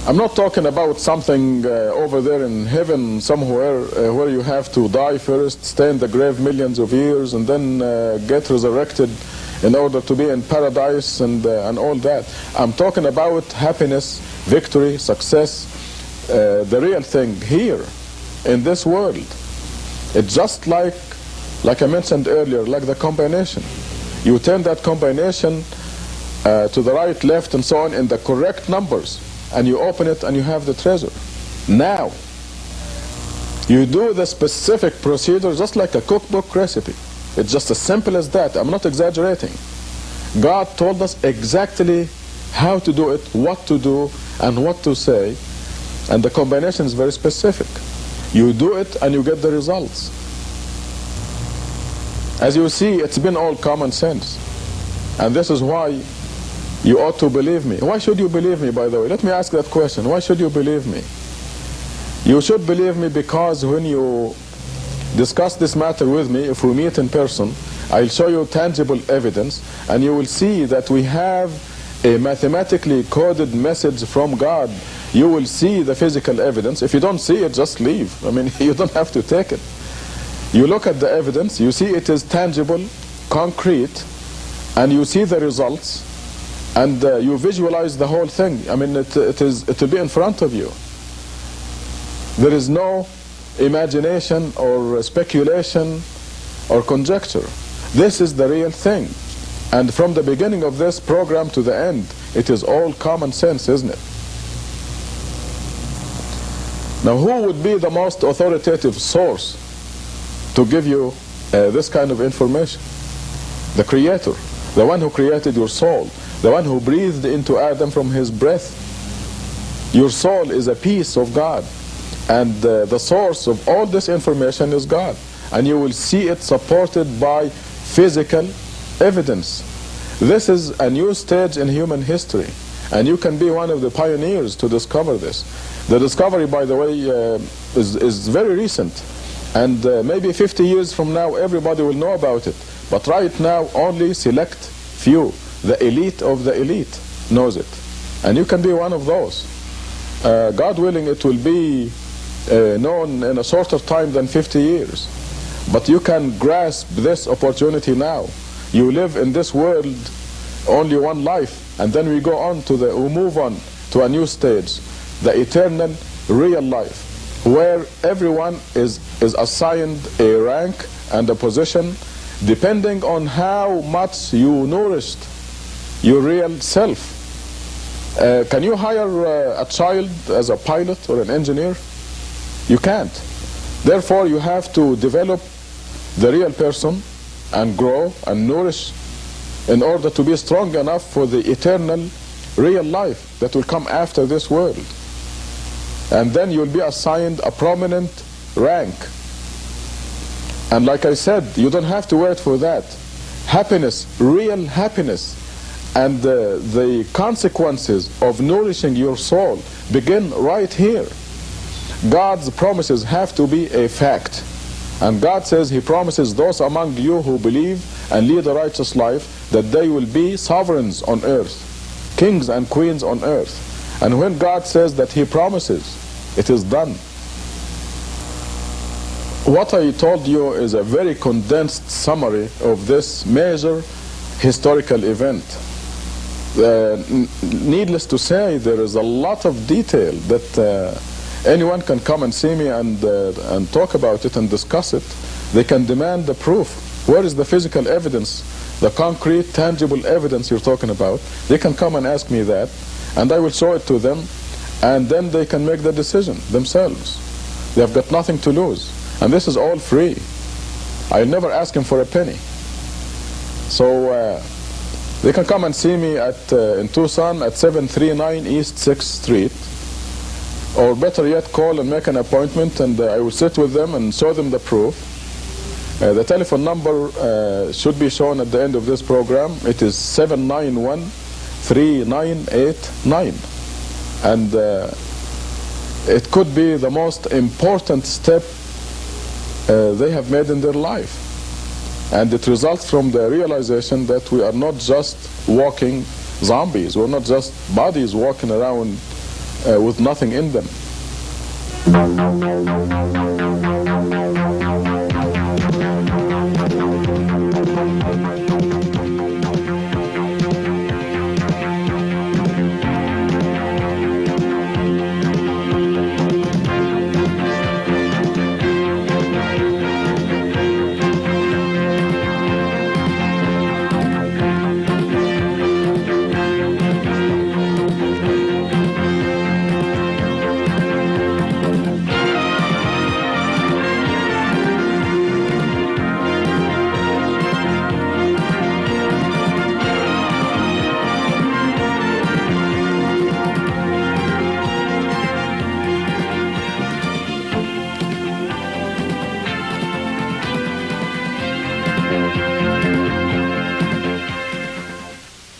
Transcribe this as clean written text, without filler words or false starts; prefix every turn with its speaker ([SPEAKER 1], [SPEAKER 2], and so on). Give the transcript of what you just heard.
[SPEAKER 1] I'm not talking about something over there in heaven somewhere where you have to die first, stay in the grave millions of years, and then get resurrected in order to be in paradise and all that. I'm talking about happiness, victory, success, the real thing here in this world. It's just like I mentioned earlier, like the combination. You turn that combination to the right, left, and so on in the correct numbers, and you open it and you have the treasure. Now, you do the specific procedure just like a cookbook recipe. It's just as simple as that. I'm not exaggerating. God told us exactly how to do it, what to do, and what to say, and the combination is very specific. You do it and you get the results. As you see, it's been all common sense. And this is why you ought to believe me. Why should you believe me, by the way? Let me ask that question. Why should you believe me? You should believe me because when you discuss this matter with me, if we meet in person, I'll show you tangible evidence, and you will see that we have a mathematically coded message from God. You will see the physical evidence. If you don't see it, just leave. I mean, you don't have to take it. You look at the evidence, you see it is tangible, concrete, and you see the results, and you visualize the whole thing. I mean, it will be in front of you. There is no imagination or speculation or conjecture. This is the real thing. And from the beginning of this program to the end, it is all common sense, isn't it? Now, who would be the most authoritative source to give you this kind of information? The Creator, the one who created your soul, the one who breathed into Adam from his breath. Your soul is a piece of God, and the source of all this information is God, and you will see it supported by physical evidence. This is a new stage in human history, and you can be one of the pioneers to discover this. The discovery, by the way, is very recent, and maybe 50 years from now everybody will know about it, but right now only select few, the elite of the elite, knows it, and you can be one of those. God willing, it will be known in a shorter time than 50 years, but you can grasp this opportunity now. You live in this world only one life, and then we move on to a new stage, the eternal real life, where everyone is assigned a rank and a position depending on how much you nourished your real self. Can you hire a child as a pilot or an engineer? You can't. Therefore, you have to develop the real person and grow and nourish in order to be strong enough for the eternal real life that will come after this world. And then you'll be assigned a prominent rank. And like I said, you don't have to wait for that. Happiness, real happiness, and the consequences of nourishing your soul begin right here. God's promises have to be a fact. And God says He promises those among you who believe and lead a righteous life that they will be sovereigns on earth, kings and queens on earth. And when God says that He promises, it is done. What I told you is a very condensed summary of this major historical event. Needless to say, there is a lot of detail that anyone can come and see me and talk about it and discuss it. They can demand the proof. Where is the physical evidence, the concrete, tangible evidence you're talking about? They can come and ask me that, and I will show it to them, and then they can make the decision themselves. They have got nothing to lose. And this is all free. I'll never ask them for a penny. So they can come and see me in Tucson at 739 East 6th Street. Or better yet, call and make an appointment, and I will sit with them and show them the proof. The telephone number should be shown at the end of this program. It is 791-3989. And it could be the most important step they have made in their life. And it results from the realization that we are not just walking zombies. We're not just bodies walking around with nothing in them.